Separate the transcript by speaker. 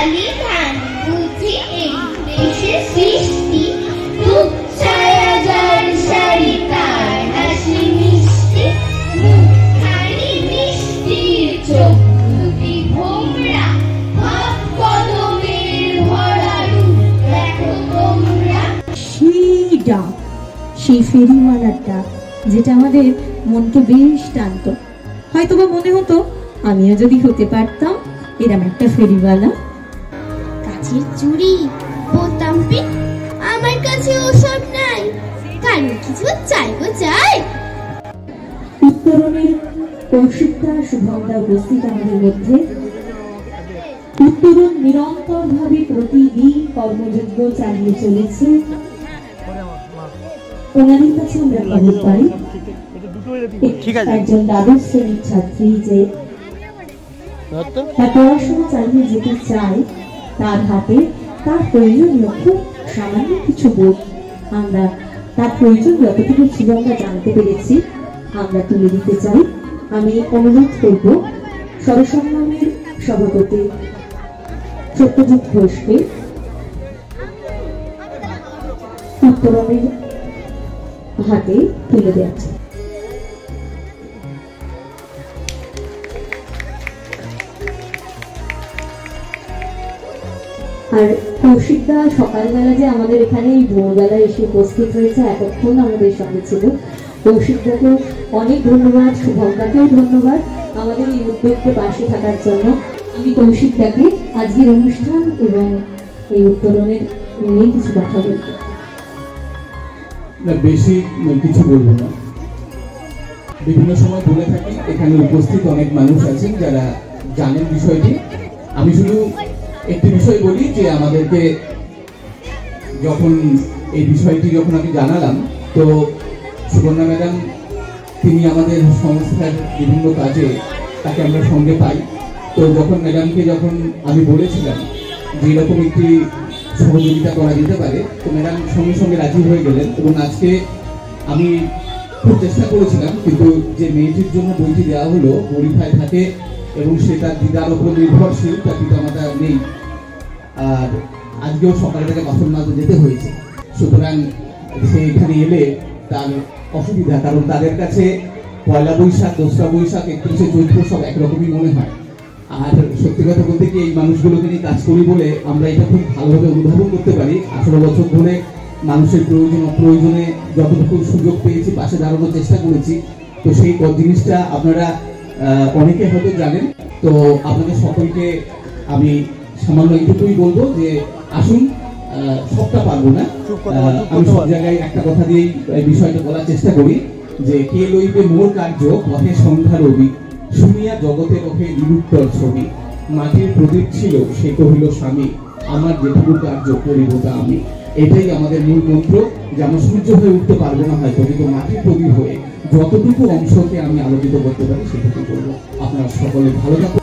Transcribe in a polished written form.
Speaker 1: শালি ধান বুঝি এই দেশে সৃষ্টি রূপ ছায়া যার শাড়ি তার হাসি মিষ্টি মুখখানি মিষ্টির চোখ দুটি ভোমরা ভাব কদমের ভরা রূপ দেখো তোমরা।
Speaker 2: সেই ডাক, সেই ফেরিওয়ালার ডাক যেটা আমাদের মনকে বেশ টানত। হয়তোবা মনে হতো আমিও যদি হতে পারতাম এরকম একটা ফেরিওয়ালা।
Speaker 1: কাচের চুড়ি বোতাম পিন আমার কাছে ওসব নাই, কারণ কিছু চাইবো চাই।
Speaker 2: উত্তরণের কৌশিকতা শুভমদা উপস্থিত আমাদের মধ্যে। উত্তরণ নিরন্তর ভাবে প্রতিদিন কর্মযজ্ঞ চালিয়ে চলেছে। ওনাদের কাছে আমরা খবর পাই একজন দ্বাদশ শ্রেণীর ছাত্রী যে তার পড়াশোনা চালিয়ে যেতে চায়, তার হাতে তার প্রয়োজনীয় খুব সামান্য কিছু বই আমরা তার প্রয়োজন যতটুকু ছিল আমরা জানতে পেরেছি আমরা তুলে দিতে চাই। আমি অনুরোধ করব সরসম্মানের সভাপতি সত্যজিৎ ঘোষকে উত্তরণের হাতে তুলে দেওয়া। আর কৌশিকদা সকালবেলা যে আমাদের এখানে ভোরবেলা এসে উপস্থিত হয়েছে, এতক্ষণ আমাদের সঙ্গে ছিল, কৌশিকদাকে অনেক ধন্যবাদ, শুভমদাকেও ধন্যবাদ আমাদের এই উদ্যোগকে পাশে থাকার জন্য। আমি কৌশিকদাকে আজকের অনুষ্ঠান এবং এই উত্তরণের নিয়ে কিছু কথা বলবো।
Speaker 3: বেশি কিছু বলবো না, বিভিন্ন সময় বলে থাকি এখানে উপস্থিত অনেক মানুষ আছেন যারা জানেন বিষয়টি। আমি শুধু একটি বিষয় বলি যে আমাদেরকে যখন এই বিষয়টি যখন আমি জানালাম, তো সুবর্ণা ম্যাডাম তিনি আমাদের সংস্থার বিভিন্ন কাজে তাকে আমরা সঙ্গে পাই। তো যখন ম্যাডামকে যখন আমি বলেছিলাম যে এরকম একটি সহযোগিতা করা যেতে পারে, তো ম্যাডাম সঙ্গে সঙ্গে রাজি হয়ে গেলেন। এবং আজকে আমি খুব চেষ্টা করেছিলাম, কিন্তু যে মেয়েটির জন্য বইটি দেওয়া হলো পরীক্ষায় থাকে এবং সে তার দিদার উপর নির্ভরশীল, তার পিতামাতা নেই, আর আজকেও সকালে থেকে বাসন মাজতে যেতে হয়েছে। সুতরাং সে এখানে এলে তার অসুবিধা, কারণ তাদের কাছে পয়লা বৈশাখ, দোসরা বৈশাখ, 31শে চৈত্র সব একরকমই মনে হয়। আর সত্যি কথা বলতে কি এই মানুষগুলোকে নিয়ে কাজ করি বলে আমরা এটা খুব ভালোভাবে অনুধাবন করতে পারি। 18 বছর ধরে মানুষের প্রয়োজন অপ্রয়োজনে যতটুকু সুযোগ পেয়েছি পাশে দাঁড়ানোর চেষ্টা করেছি। তো সেই জিনিসটা আপনারা অনেকে হয়তো জানেন। তো আপনাদের সকলকে আমি সামান্য এইটুকুই বলবো যে আসুন, সবটা পারবো না, আমি সব জায়গায় একটা কথা দিয়েই বিষয়টা বলার চেষ্টা করি যে কে লইবে মোর কার্য পথে সন্ধ্যা রবি, শুনিয়া জগতে রহে নিরুত্তর ছবি, মাটির প্রদীপ ছিল সে কহিল স্বামী, আমার যেটুকু কার্য করিব তা আমি। এটাই আমাদের মূল মন্ত্র যে আমরা সূর্য হয়ে উঠতে পারবো না হয়তো, কিন্তু মাটির প্রদীপ হয়ে যতটুকু অংশকে আমি আলোকিত করতে পারি সেটুকু করবো। আপনারা সকলে ভালো থাকুন।